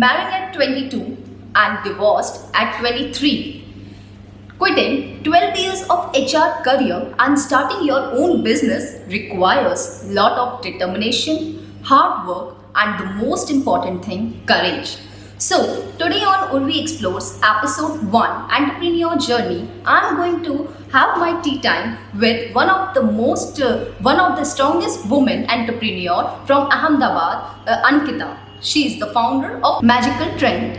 marrying at 22 and divorced at 23. Quitting 12 years of HR career and starting your own business requires lot of determination, hard work, and the most important thing, courage. So, today on Urvi Explores episode 1 Entrepreneur Journey, I'm going to have my tea time with one of the strongest women entrepreneur from Ahmedabad, Ankita. She is the founder of Magical Trend.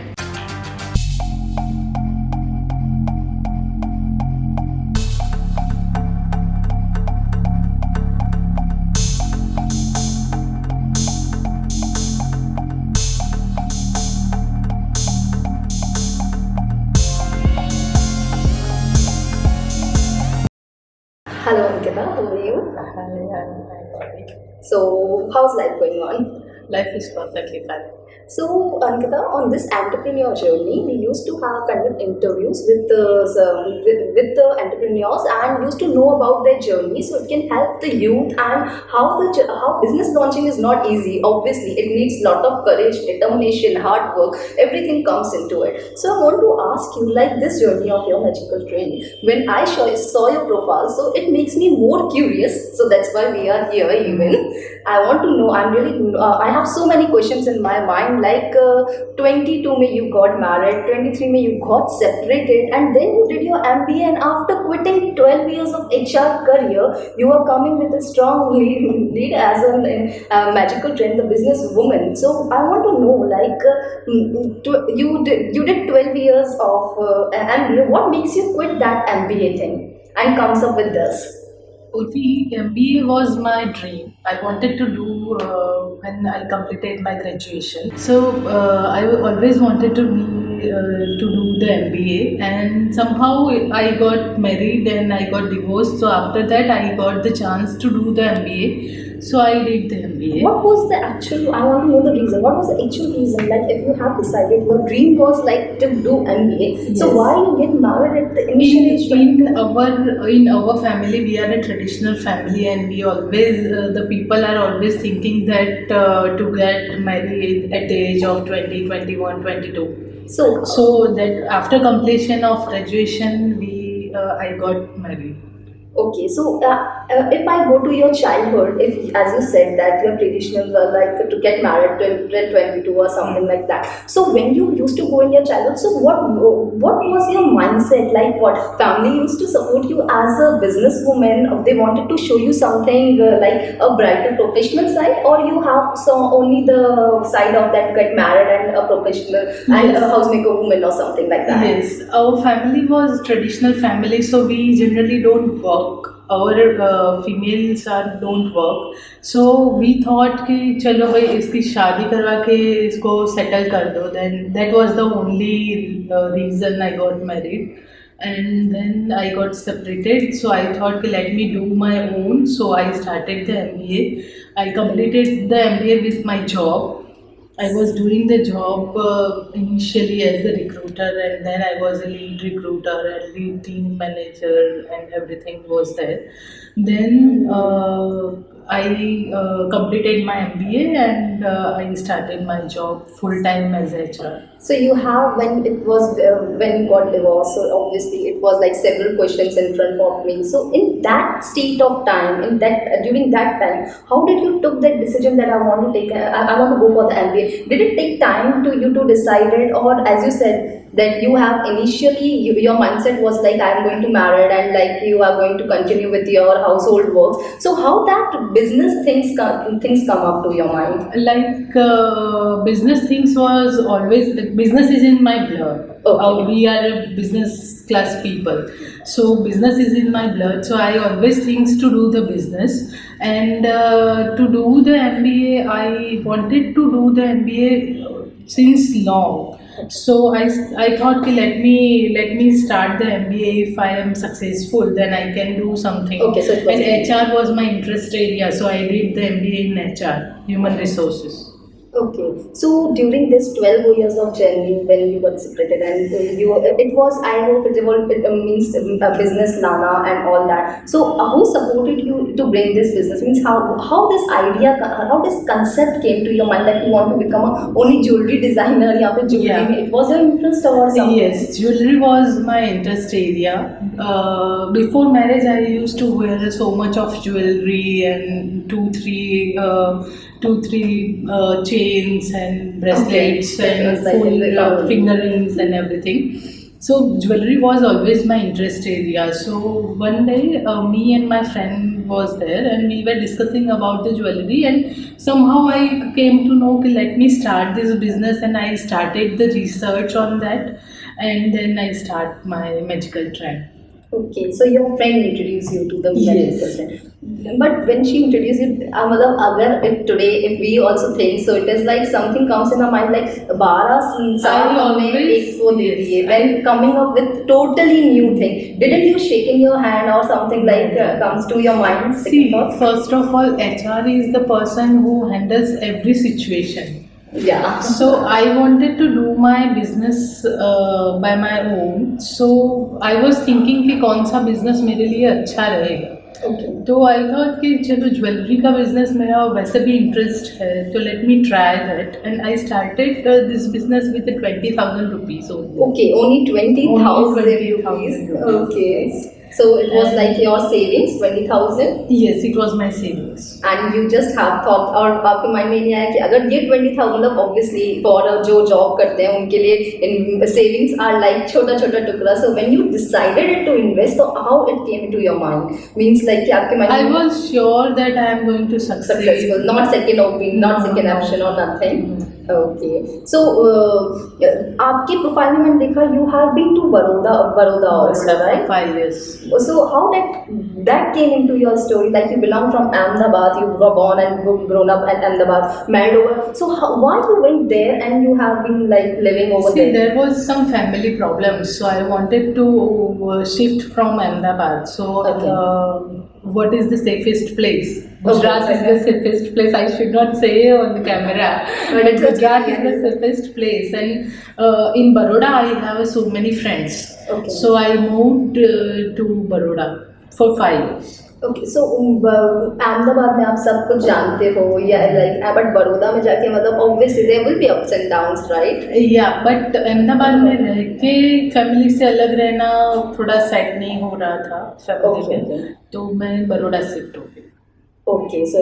Hello Ankita, how are you? Hi, I'm fine. So, how's life going on? Life is perfectly fine. So, Ankita, on this entrepreneur journey, we used to have kind of interviews with the entrepreneurs and used to know about their journey, so it can help the youth and how business launching is not easy. Obviously, it needs lot of courage, determination, hard work. Everything comes into it. So, I want to ask you, like this journey of your magical training. When I saw your profile, so it makes me more curious. So that's why we are here. Even I want to know. I have so many questions in my mind. Like 22 में you got married, 23 में you got separated, and then you did your MBA. And after quitting 12 years of HR career, you are coming with a strong lead as a magical trend, the business woman. So I want to know, like you did 12 years of MBA. What makes you quit that MBA thing and comes up with this? Urvi, MBA was my dream. I wanted to do when I completed my graduation. So I always wanted to do the MBA, and somehow I got married and I got divorced. So after that, I got the chance to do the MBA. So I did the MBA. What was the actual, I want to know the reason. What was the actual reason? Like if you have decided your dream was like to do MBA, so Yes. why you get married at the initial age? In our family, we are a traditional family, and we always the people are always thinking that to get married at the age of 20, 21, 22. So that after completion of graduation, I got married. Okay, so if I go to your childhood, if as you said that your traditional like to get married till 22 or something like that. So when you used to go in your childhood, so what was your mindset? Like what family used to support you as a businesswoman? They wanted to show you something like a brighter professional side, or you have saw only the side of that get married and a professional and a housemaker woman or something like that? Yes, our family was traditional family, so we generally don't work. Our females don't work. So we thought कि चलो भाई इसकी शादी करवा के इसको settle कर दो. Then that was the only reason I got married. And then I got separated, so I thought let me do my own. So I started the MBA. I completed the MBA with my job. I was doing the job initially as a recruiter, and then I was a lead recruiter and lead team manager, and everything was there. Then I completed my MBA, and I started my job full time as HR. So you have when you got divorced. So obviously it was like several questions in front of me. So in that state of time, in that during that time, how did you took that decision that I want to take? I want to go for the MBA. Did it take time to you to decide it, or as you said that you have initially your mindset was like I am going to marry and like you are going to continue with your household works. So how that business things come up to your mind? Like business things was always, business is in my blood. Okay. We are a business class people, so business is in my blood. So I always thinks to do the business, and to do the MBA, I wanted to do the MBA since long. So I thought कि let me start the MBA. If I am successful, then I can do something. Okay, so it was and HR was my interest area, so I did the MBA in HR, human resources. Okay, so during this 12 years of journey when you got separated and it was, I hope it was, it means a business Nana and all that. So who supported you to bring this business? Means how this idea, how this concept came to your mind that you want to become a only jewelry designer या फिर jewelry Yeah. में? It was your interest or something? Yes, jewelry was my interest area. Before marriage, I used to wear so much of jewelry and two, three chains and bracelets Okay. It was and like full the couple. finger rings and everything. So jewelry was always my interest area. So one day, me and my friend was there, and we were discussing about the jewelry, and somehow I came to know, okay, let me start this business, and I started the research on that, and then I start my magical track. Okay, so your friend introduced you to the Yes. magical person. But when she introduced you, मतलब अगर if today if we also think so, it is like something comes in our mind like 12 साल I हमने always- एक वो दे yes. दिए. When coming up with totally new thing, didn't you shake in your hand or something like comes to your mind? See, first of all, HR is the person who handles every situation. Yeah. So I wanted to do my business by my own. So I was thinking कि कौन सा business मेरे लिए अच्छा रहेगा. Okay. तो I thought कि चलो ज्वेलरी का बिजनेस मेरा वैसे भी इंटरेस्ट है, तो let me try that, and I started this business with 20,000 rupees only. Okay, only 20,000 Only rupees. 20,000 rupees. Okay. So it was like your savings 20,000. Yes, it was my savings. And you just have thought और आपके mind में नहीं आया कि अगर ये 20,000 मतलब obviously for जो जॉब करते हैं उनके लिए savings are like छोटा छोटा टुकड़ा. So when you decided to invest, so how it came into your mind? Means like कि आपके mind I में was sure that I am going to succeed. successful, not second opinion, not No, second no. option or nothing. Okay. So आपके profile में मैंने देखा you have been to Baroda also, For right? 5 years. So how that came into your story? Like you belong from Ahmedabad, you were born and grown up at Ahmedabad, married over. So why you went there and you have been like living over See, there? there was some family problems, so I wanted to shift from Ahmedabad. So, Okay. what is the safest place? Gujarat is the safest place. I should not say on the camera, but it's Gujarat okay. is the safest place. And in Baroda, I have so many friends. Okay. So I moved to Baroda for 5 years. Okay, so Ahmedabad में आप सब कुछ जानते हो या like but Baroda में जाके मतलब obviously there will be ups and downs, right? Yeah, but Ahmedabad में रह के फैमिली से अलग रहना थोड़ा सेट नहीं हो रहा था फैमिली में, तो मैं बड़ौदा शिफ्ट हो गई. Okay, so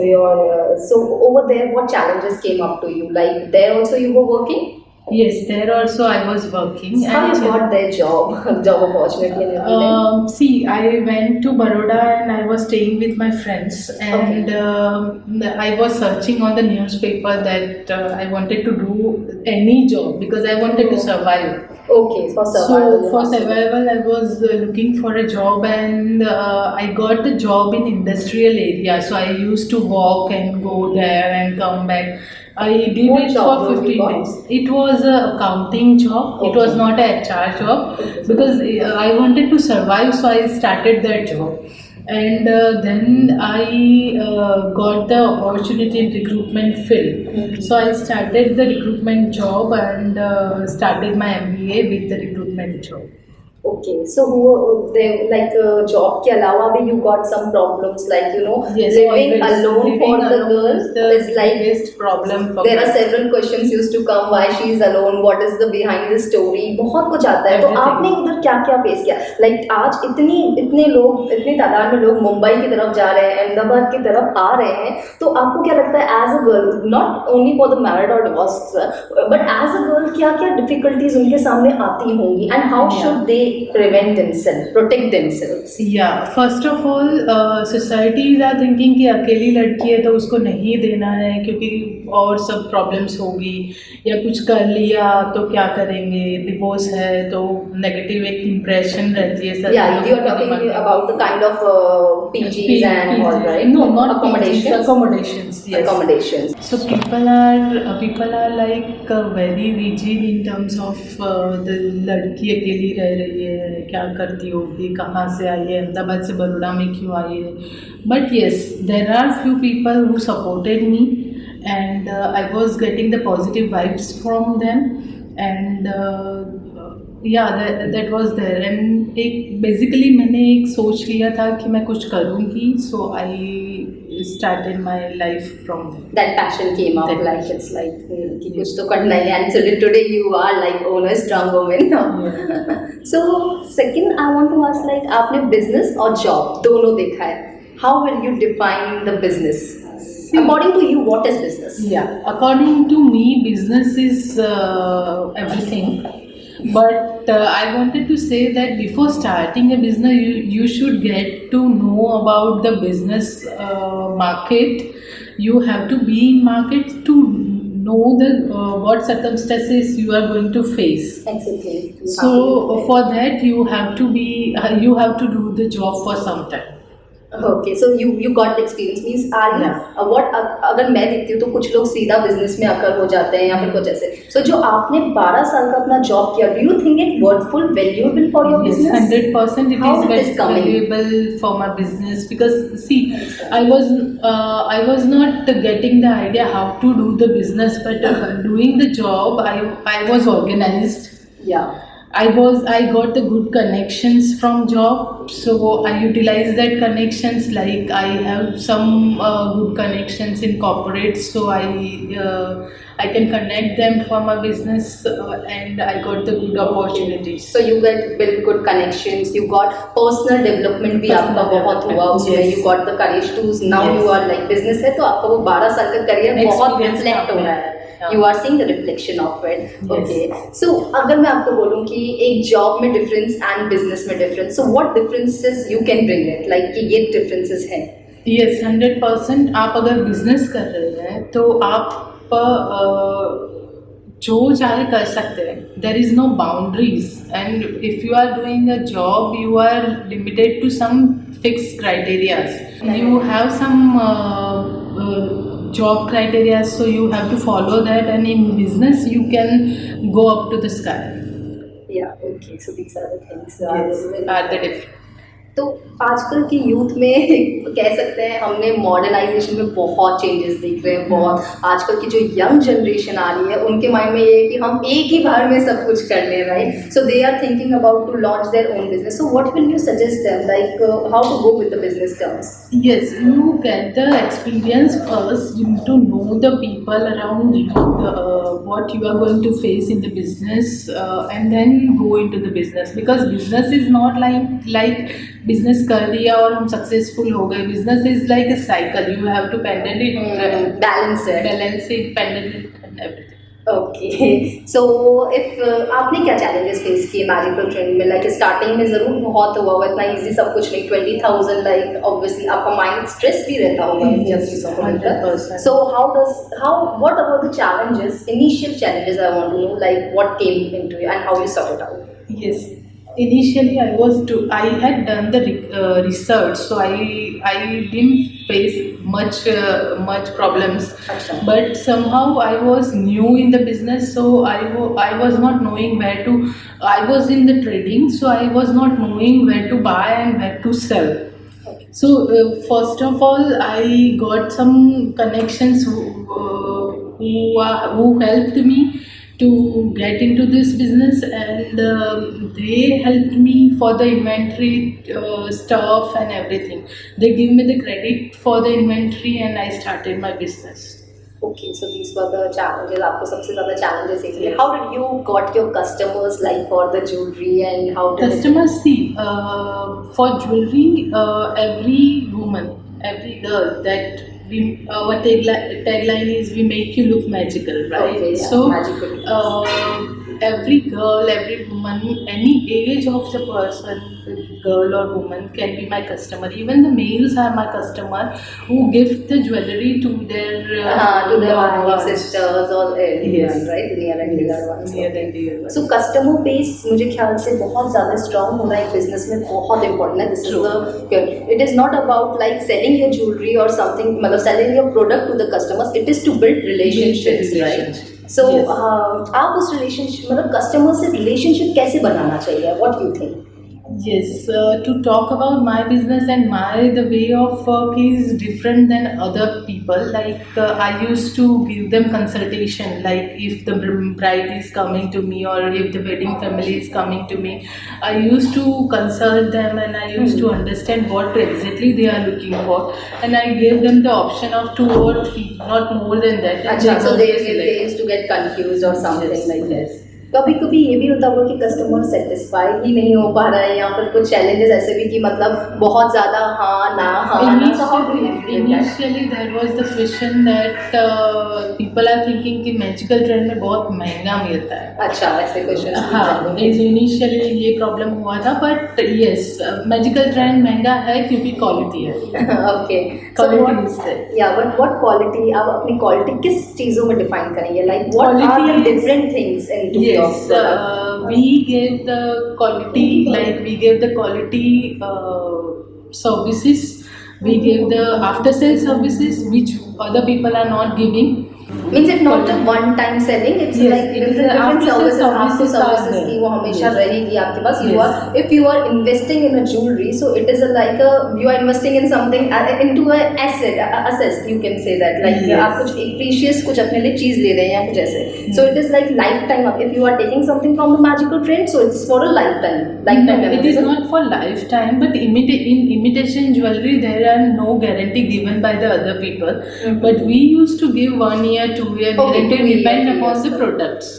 so over there, what challenges came up to you? Like there also you were working? Yes, there also I was working. How you got their job opportunity and everything? See, I went to Baroda and I was staying with my friends, and I was searching on the newspaper that I wanted to do any job because I wanted to survive. Okay, for survival. So for survival, I was looking for a job, and I got a job in industrial area. So I used to walk and go there and come back. I did What it job for you 15 got? days. It was a accounting job. It Okay. was not a HR job because I wanted to survive, so I started that job. And then I got the opportunity in recruitment field. So I started the recruitment job and started my MBA with the recruitment job. Okay, so they like job के अलावा भी you got some problems like Yes, living always. alone Living for the alone girl is the is like biggest problem for there are girls. several questions used to come why she is alone, what is the behind the story, बहुत कुछ आता है. तो Everything. आपने उधर क्या क्या face किया? Like आज इतने लोग इतनी तादाद में लोग मुंबई की तरफ जा रहे हैं, अहमदाबाद की तरफ आ रहे हैं, तो आपको क्या लगता है as a girl, not only for the married or divorced but as a girl क्या क्या difficulties उनके सामने आती होंगी and how should they prevent themselves, protect themselves? Yeah, first of all, societies are thinking कि अकेली लड़की है तो उसको नहीं देना है क्योंकि और सब प्रॉब्लम्स होगी, या कुछ कर लिया तो क्या करेंगे, डिवोर्स है तो नेगेटिव एक इम्प्रेशन रहती है. Yeah, you are talking about the kind of PGs and all, right? No, not accommodations. Accommodations, yes. Accommodations. So people are like very rigid in terms of the लड़की अकेली रह रही है, क्या करती होगी, कहाँ से आई है, अहमदाबाद से बड़ौदा में क्यों आई है. But yes, there are few people who supported me, and I was getting the positive vibes from them, and yeah, that was there. And एक basically मैंने एक सोच लिया था कि मैं कुछ करूँगी, so I started my life from there. That passion came up, That like passion. it's like कि कुछ तो करना है, and so today you are like own a strong woman. Yeah. So second I want to ask, like आपने business और job दोनों देखा है, how will you define the business? According to you, what is business? Yeah, according to me, business is everything. But I wanted to say that before starting a business, you should get to know about the business market. You have to be in market to know the what circumstances you are going to face. Exactly. So for that, you have to do the job for some time. Okay, so you got the experience, means are you what अगर मैं देखती हूँ तो कुछ लोग सीधा business में आकर हो जाते हैं या फिर कुछ ऐसे, so जो आपने 12 साल का अपना जॉब किया, do you think it worthful, valuable for your Yes, business? 100% How it it is is coming? valuable for my business, because see, I was not getting the idea how to do the business, but doing the job, I was organized. Yeah. I got the good connections from job, so I utilize that connections. Like I have some good connections in corporate, so I can connect them for my business, and I got the good opportunities. So you get build good connections, you got personal development भी Personal आपका बहुत हुआ development, उसमें, yes. you got the courage to now Yes. you are like business है तो आपका वो 12 साल का करियर बहुत Experience रिफ्लेक्ट हो काफी रहा है. है, Yeah. you are seeing the reflection of it. Yes. Okay, so अगर मैं आपको बोलूँ कि एक जॉब में डिफरेंस एंड बिजनेस में difference, so what differences you can bring it, like कि ये differences हैं? Yes, 100%. आप अगर बिजनेस कर रहे हैं तो आप जो चाहे कर सकते हैं. There is no boundaries, and if you are doing a job, you are limited to some fixed criteria. You have some job criteria, so you have to follow that, and in business you can go up to the sky. Yeah, okay, so these are the things Yes, are the different. तो आजकल की youth में कह सकते हैं हमने modernisation में बहुत चेंजेस देख रहे हैं, बहुत आजकल की जो यंग जनरेशन आ रही है उनके माइंड में ये है कि हम एक ही बार में सब कुछ कर लें, right? So they are thinking about to launch their own business, so what will you suggest them, like how to go with the business terms? Yes, you get the experience first. You need to know the people around you, what you are going to face in the business, and then go into the business. Because business is not like business कर दिया और हम successful हो गए. Business is like a cycle. You have to pendant it, balance है, balance it, pendant it, and everything. Okay, so if आपने क्या challenges face किए मैजिकल ट्रेंड में? लाइक स्टार्टिंग में ज़रूर बहुत हुआ होगा, इतना इजी सब कुछ नहीं, 20,000 लाइक ऑब्वियसली आपका माइंड स्ट्रेस भी रहता होगा इन सब चीज़ों को लेकर. So how what about the challenges, initial challenges I want to know, like what came into you and how you sort it out? Yes. Initially, I had done the research, so I didn't face much problems. अच्छा. But somehow I was new in the business, so I was not knowing where to. I was in the trading, so I was not knowing where to buy and where to sell. So first of all, I got some connections who helped me to get into this business, and they helped me for the inventory stuff and everything. They give me the credit for the inventory, and I started my business. Okay, so these were the challenges. आपको सबसे ज़्यादा challenges इसलिए. How did you got your customers, like for the jewelry, and how did Customers see for jewelry, every woman, every girl that our tagline is we make you look magical, right? Okay, yeah, so magical. every girl, every woman, any age of the person, girl or woman can be my customer. Even the males are my customer who gift the jewelry to their wives, ones. sisters, or everyone, Yes. right? Near and dear ones. Near and dear ones. So customer base मुझे ख्याल से बहुत ज़्यादा strong होना एक business में बहुत important है. This True. is the it is not about like selling your jewelry or something, मतलब selling your product to the customers. It is to build relationships, right? So Yes. आप उस relationship मतलब customer से relationship कैसे बनाना चाहिए? What do you think? Yes, to talk about my business and my the way of work is different than other people. Like I used to give them consultation. Like if the bride is coming to me or if the wedding family is coming to me, I used to consult them and I used to understand what exactly they are looking for, and I gave them the option of 2 or 3, not more than that. And अच्छा, so got to they select. used to get confused or something Yes, like that. yes. कभी कभी ये भी होता होगा कि customer satisfy ही नहीं हो पा रहा है, या फिर कुछ चैलेंजेस ऐसे भी कि मतलब बहुत ज़्यादा हाँ ना, so how do you deal with that? Initially there was the question that people are thinking कि मैजिकल ट्रेंड में बहुत महंगा मिलता है. अच्छा, ऐसे क्वेश्चन. हाँ, इनिशियली ये प्रॉब्लम हुआ था, बट यस मैजिकल ट्रेंड महंगा है क्योंकि क्वालिटी है. Okay, Quality is there. या व्हाट क्वालिटी, आप अपनी क्वालिटी किस चीज़ों में डिफाइन करेंगे, like what are the Quality is- different things into your Yes, we gave the quality, like we gave the quality services. We gave the after sale services which other people are not giving. Means it not a one time selling, it's Yes, like it is different a after sale services, आपको services are services there. की वो हमेशा Yes. रहेगी आपके पास. You Yes. Are, if you are investing in a jewellery, so it is like you are investing in something, into a asset, asset you can say that, like Yes. आप कुछ एक precious कुछ अपने लिए चीज ले रहे हैं या कुछ ऐसे. So it is like life time. If you are taking something from the magical trend, so it's for a life time. No, it is not for lifetime, but in imitation jewelry there are no guarantee given by the other people. But we used to give 1 year, 2 year Okay, guarantee 2 year, depend 2 upon years. the products.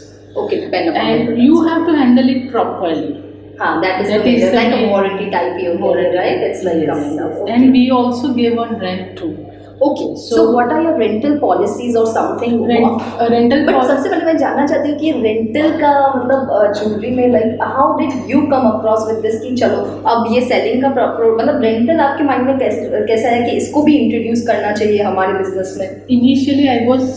Okay, depend upon And you have to handle it properly. हाँ, that is That the is major, the like a main- warranty type you get, right? It's like Yes, coming up. yes. Okay. And we also gave on rent too. Okay, so what are your rental policies or something? Rental But policy. सबसे पहले मैं जानना चाहती हूँ कि rental का मतलब jewellery में like how did you come across with this कि चलो अब ये सेलिंग का मतलब रेंटल आपके माइंड में कैसा है कि इसको भी इंट्रोड्यूस करना चाहिए हमारे बिजनेस में? Initially I was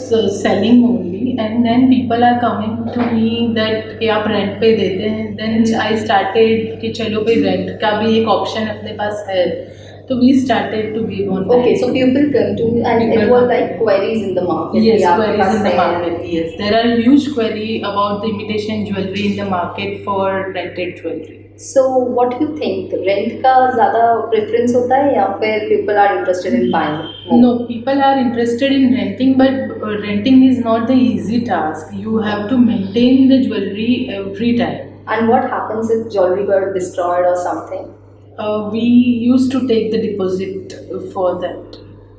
selling only, and then people are coming to me that कि आप रेंट पे देते हैं. Then I started कि चलो भाई रेंट का भी एक ऑप्शन अपने पास है, तो we started to give on rent. Okay, so people come to you and it was like queries in the market. Yes, कि आपके queries पास in the है. market. Yes, there are huge query about the imitation jewelry in the market for rented jewelry. So what do you think? Rent का ज़्यादा preference होता है या फिर people are interested in buying? No, people are interested in renting, but renting is not the easy task. You have to maintain the jewelry every time. And what happens if jewelry got destroyed or something? We used to take the deposit for that.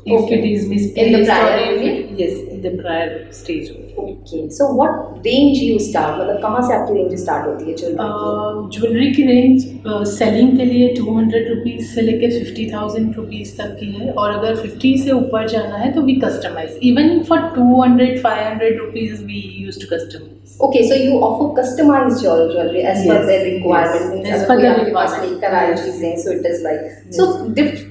If Okay. it is misplaced In the prior or if only? yes, in the prior stage. Okay. So what range you start? मतलब कहाँ से आपकी range start होती है jewelry? Jewellery की range selling के लिए 200 rupees से लेके 50,000 रुपीज़ तक की है, और अगर 50 से ऊपर जाना है तो we customize. Even for 200-500 rupees we use to customize. Okay, so you offer customized jewelry as per Yes, their requirement. yes. Means As अगर per कोई the आपके पास requirement. लेकर आए Yes. चीजें, so it is like so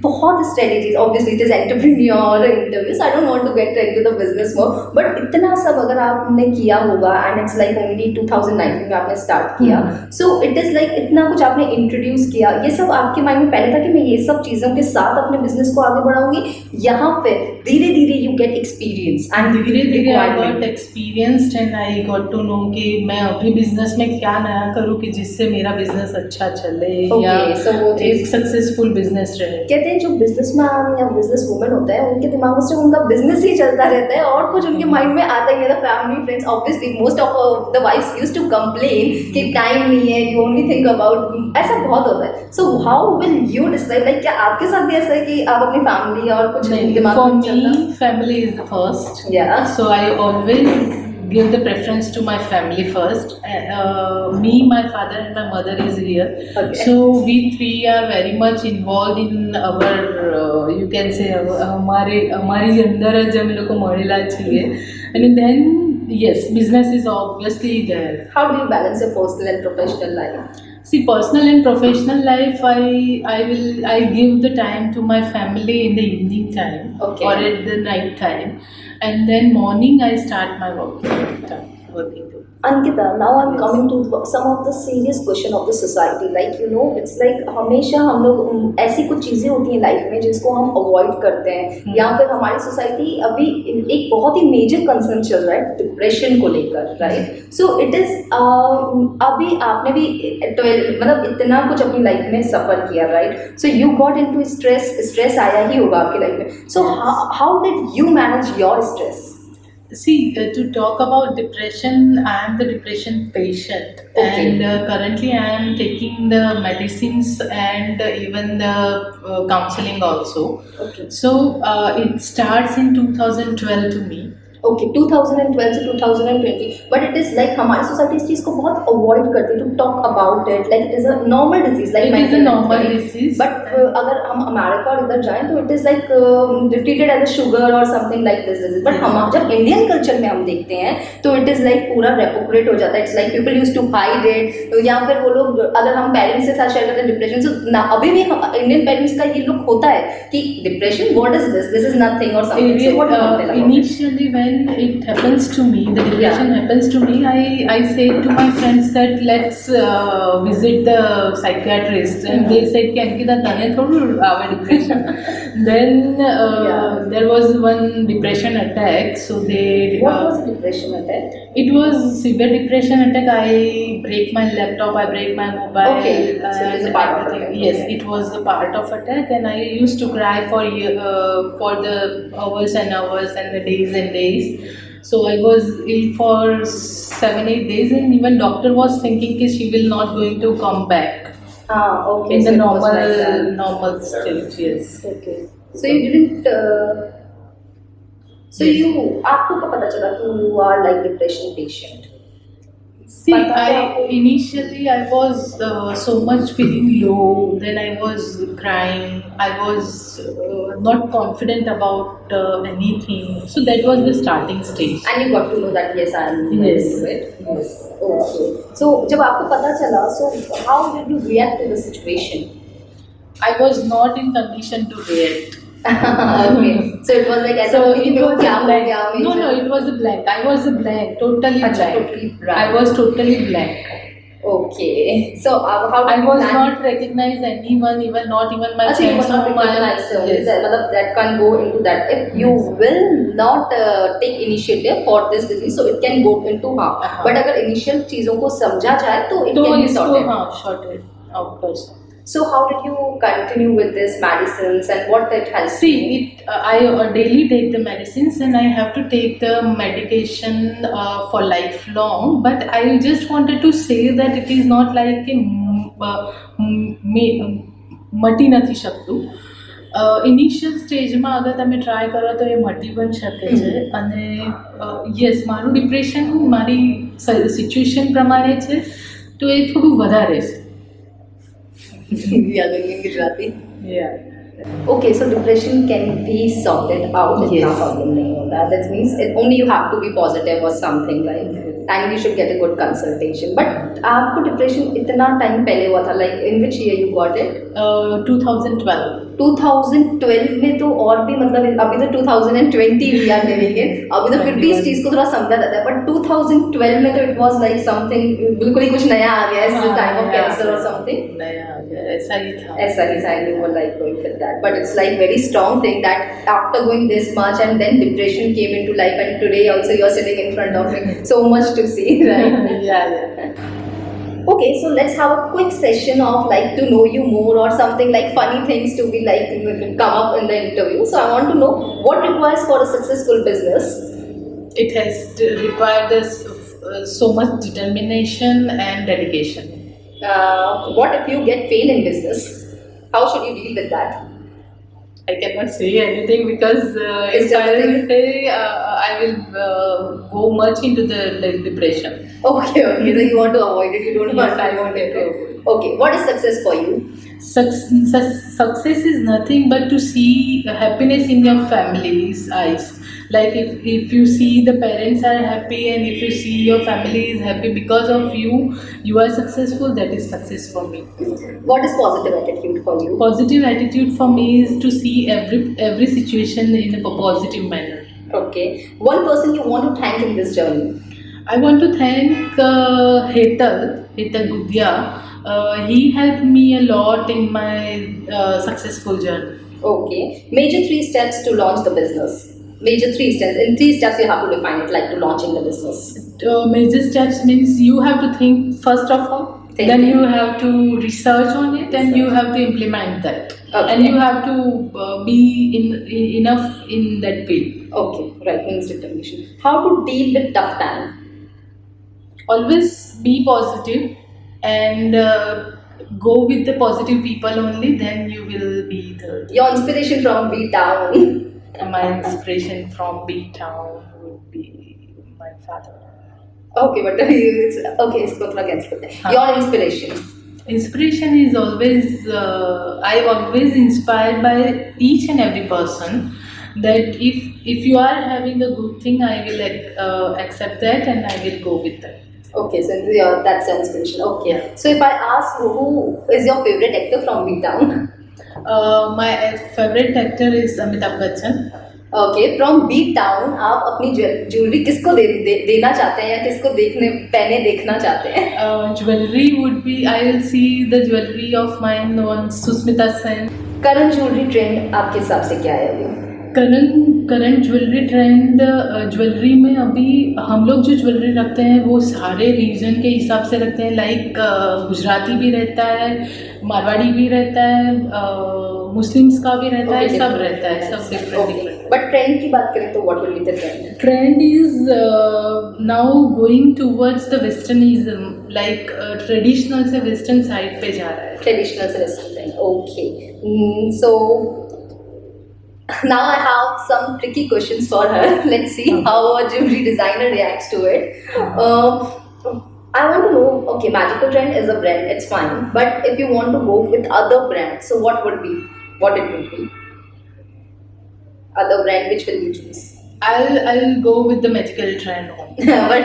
बहुत strategies. Obviously, it is entrepreneur interviews. I don't want to get into the business more, but इतना सब अगर आपने किया होगा and it's like only 2019 में आपने start किया, so it is like इतना कुछ आपने introduce किया. ये सब आपके माइंड में पहले था कि मैं ये सब चीजों के साथ अपने बिजनेस को आगे बढ़ाऊंगी. यहाँ पे धीरे धीरे you get experience and धीरे धीरे I requirement. Got experienced and I got to know कि मैं अभी बिजनेस में क्या नया करूँ कि जिससे मेरा बिजनेस अच्छा चले या Okay, so वो एक चीज सक्सेसफुल बिजनेस रहे. कहते हैं जो बिजनेसमैन या बिजनेस वुमेन होते हैं उनके दिमाग में सिर्फ उनका बिजनेस ही चलता रहता है और कुछ उनके माइंड में आता ही नहीं. Family friends obviously most of the wifes used to complain कि टाइम नहीं है, यू ओनली थिंक अबाउट, ऐसा बहुत होता है. So how will you describe, like क्या आपके साथ भी ऐसा है कि आप अपनी फैमिली और कुछ दिमाग फॉर में चलता? Me family is the first. Yeah. So I always give the preference to my family first. Me, my father and my mother is here. Okay. So we three are very much involved in our you can say हमारी अंदर है जब हम लोग को model चाहिए. And then yes, business is obviously there. How do you balance your personal and professional life? See, personal and professional life, I give the time to my family in the evening time. Okay. Or at the night time, and then morning I start my work. working too. Ankita, now I'm Yes. coming to some of the serious question of the society. Like you know, it's like हमेशा हम लोग ऐसी कुछ चीजें होती हैं life में जिसको हम अवॉइड करते हैं या फिर हमारी सोसाइटी अभी एक बहुत ही मेजर कंसर्न चल रहा है डिप्रेशन को लेकर, राइट? सो इट इज अभी आपने भी 12 मतलब इतना कुछ अपनी लाइफ में सफर किया, right? So you got into stress आया ही होगा आपकी लाइफ में. So how did you manage your stress? See, to talk about depression, I am the depression patient, Okay. and currently I am taking the medicines and even the counseling also. Okay. So it starts in 2012 to me. Okay 2012 से 2020, but it is like हमारी society इस चीज को बहुत avoid करती है to talk about it, like it is a normal disease, like It is a normal disease. But अगर हम अमेरिका और इधर जाएं तो it is like treated as a sugar और something like this disease. But हम जब इंडियन कल्चर में हम देखते हैं तो इट इज लाइक पूरा रेपोक्रेट हो जाता है. It's like people use to hide it, या फिर वो लोग अगर हम पेरेंट्स के साथ शेयर करते हैं डिप्रेशन, सो ना अभी भी इंडियन पेरेंट्स का ये लुक होता है कि depression what is this is nothing और something. So what Initially, when it happens to me, the depression happens to me, I say to my friends that let's visit the psychiatrist, and they said कि अंकिता तने थोड़ा आवे depression. Then there was one depression attack, so they What was the depression attack? it was severe depression attack. I break my laptop, I break my mobile. Okay, so it is a part of everything. attack. Yes, Okay. it was the part of attack, and I used to cry for the hours and hours and the days and days. So I was ill for 7-8 days, and even doctor was thinking that she will not going to come back Okay. in So the it was like that. normal stage. Yes. Okay. So you didn't. So you आपको कब पता चला कि you are like depression patient? See, पता है आपको? initially I was so much feeling low. Then I was crying. I was not confident about anything. So that was the starting stage. And you got to know that yes, I am Yes. into it. Yes. Okay. So जब आपको पता चला, so how did you react to the situation? I was not in condition to react. Okay. So it was like ऐसा So होता है कि it मेरे को was क्या a हो blank. गया No, no, it was a blank. I was a blank, totally अच्छा, blank. totally blank. I was totally blank. Okay. So how I did you was plan? not recognize anyone, even not even my अच्छा, you friends. were not whom I am- recognized. Yes. मतलब that can go into that. If you will not take initiative for this disease, so it can go into harm. हाँ. But अगर initial चीजों को समझा जाए तो it तो can be इसको sorted. हाँ shorted out person. So how did you continue with this medicines and what it has? See, I daily take the medicines, and I have to take the medication for lifelong. But I just wanted to say that it is not like કે મટી નથી શકતું. Initial સ્ટેજમાં અગર તમે try કરો તો એ મટી પણ શકે છે. અને યસ, મારું ડિપ્રેશન મારી સિચ્યુએશન પ્રમાણે છે તો એ થોડું વધારે છે. We are going in Gujarati. Yeah. Okay, so depression can be sorted out. Yes. इतना problem नहीं होता. That means only you have to be positive or something like, and you should get a good consultation. But आपको depression इतना time पहले हुआ था, like in which year you got it? 2012. 2012 में तो और भी मतलब अभी तो 2020 we are living in, अभी तो फिर भी इस चीज को थोड़ा समझा जाता है. But 2012 में तो it was like something बिल्कुल ही कुछ नया आ गया है, टाइम ऑफ कैंसर और समथिंग नया आ गया, ऐसा ही था. ऐसा ही था. You were like going with that, but it's like very strong thing that after going this much and then depression came into life, and today also you're sitting in front of me, so much to see, right? Yeah. Okay, so let's have a quick session of like to know you more or something like funny things to be like come up in the interview. So I want to know what requires for a successful business. It has required this so much determination and dedication. What if you get fail in business? How should you deal with that? I cannot say anything because It's if I just- will say, I will go much into the depression. Okay, so you want to avoid it. You don't Yes, want I to want avoid to it. avoid. Okay, what is success for you? Success is nothing but to see happiness in your family's eyes. Like if you see the parents are happy, and if you see your family is happy because of you, you are successful. That is success for me. What is positive attitude for you? Positive attitude for me is to see every situation in a positive manner. Okay, one person you want to thank in this journey. I want to thank Hetal Gudya. He helped me a lot in my successful journey. Okay. Major three steps to launch the business. Major three steps. In three steps, you have to define it, like to launching the business. Major steps means you have to think first of all, then you have to research on it, and you have to implement that, and you have to be enough in that field. Okay, right, means determination. How to deal with tough time? Always be positive and go with the positive people only, then you will be the. Your inspiration from B Town. My inspiration from B Town would be my father. Okay, but okay, इसको थोड़ा cancel करते हैं. Your inspiration. Inspiration is always, I always inspired by each and every person, that if you are having a good thing, I will accept that and I will go with that. Okay, so that's your inspiration. Okay. So if I ask who is your favorite actor from B Town? My favorite actor is Amitabh Bachchan. Okay, from B Town आप अपनी jewellery किसको देना चाहते हैं या किसको देखना चाहते हैं? Jewelry would be, I will see the jewelry of mine on Susmita Sen. Current jewellery trend आपके हिसाब से क्या है अभी? करंट ज्वेलरी ट्रेंड, ज्वेलरी में अभी हम लोग जो ज्वेलरी रखते हैं वो सारे रीजन के हिसाब से रखते हैं. लाइक गुजराती भी रहता है, मारवाड़ी भी रहता है, मुस्लिम्स का भी रहता है, सब रहता है, सब डिफरेंट. बट ट्रेंड की बात करें तो what will be the trend? Trend is now going towards the westernism, like traditional से वेस्टर्न साइड पे जा रहा है. ट्रेडिशनल से western trend. Okay, so now I have some tricky questions for her. Let's see how a jewelry designer reacts to it. I want to know, okay, Magical Trend is a brand, it's fine. But if you want to go with other brands, so what it would be? Other brand, which will you choose? I'll go with the Magical Trend one. But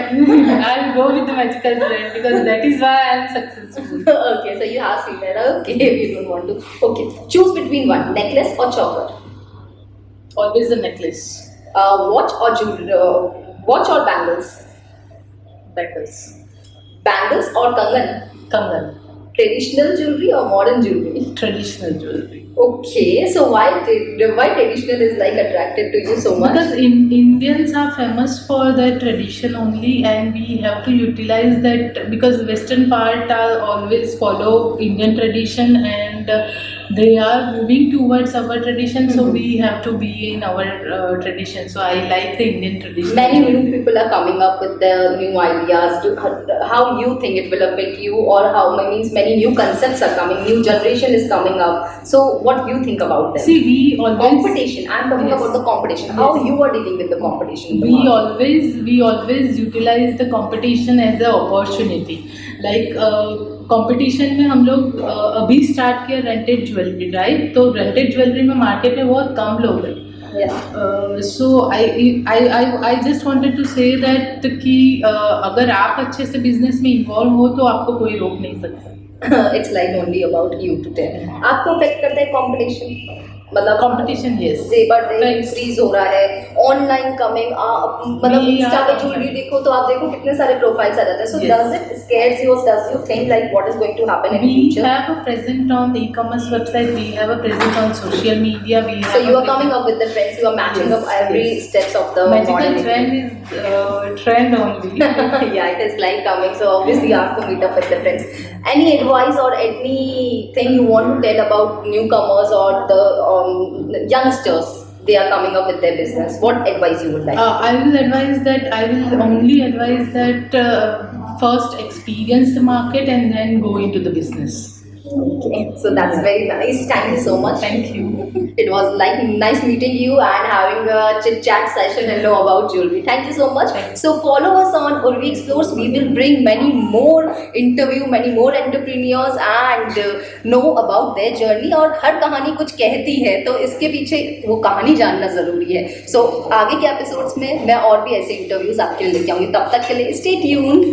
I'll go with the Magical Trend because that is why I'm successful. Okay, so you have seen that. Okay, if you don't want to. Okay, choose between one, necklace or choker. Always a necklace. Watch or jewelry? Watch or bangles? Bangles. Bangles or kangan? Kangan. Traditional jewelry or modern jewelry? Traditional jewelry. Okay, so why traditional is like attracted to you so much? Because Indians are famous for their tradition only, and we have to utilize that, because Western part are always follow Indian tradition and they are moving towards our tradition, so we have to be in our tradition. So I like the Indian tradition. Many new people are coming up with their new ideas. How you think it will affect you, or how means many new concepts are coming, new generation is coming up. So what do you think about them? See, we always competition. I'm talking about the competition. How you are dealing with the competition? We always utilize the competition as an opportunity. Like competition में हम लोग अभी start किया rented jewellery, right? तो rented jewellery में market में बहुत कम लोग हैं. So I just wanted to say that कि अगर आप अच्छे से बिजनेस में इन्वॉल्व हो तो आपको कोई रोक नहीं सकता. It's like only about you to tell. आपको अफेक्ट करता है कंपटीशन? मतलब कंपटीशन यस, इंक्रीज हो रहा है, ऑनलाइन कमिंग, मतलब इंस्टा पे ज्वेलरी देखो तो आप देखो कितने सारे प्रोफाइल्स आ जाते हैं. So does it scares you, does you think like what is going to happen in future? We have a presence on the e-commerce website, we have a presence on social media, we have. So you are coming up with the trends, you are matching up every steps of the Magical Trend is trend only. Yeah, it is like coming, so obviously you have to meet up with the trends. Any advice or anything you want to tell about newcomers or the youngsters? They are coming up with their business. What advice you would like? I will only advise that first experience the market and then go into the business. Okay, so that's very nice. Thank you so much. Thank you. It was like nice meeting you and having a chit-chat session and know about jewelry. Thank you so much. So follow us on Urvi Explores. We will bring many more entrepreneurs and know about their journey. और हर कहानी कुछ कहती है, तो इसके पीछे वो कहानी जानना ज़रूरी है. So आगे के एपिसोड्स में मैं और भी ऐसे इंटरव्यूज आपके लिए लेके आऊँगी. तब तक के लिए stay tuned.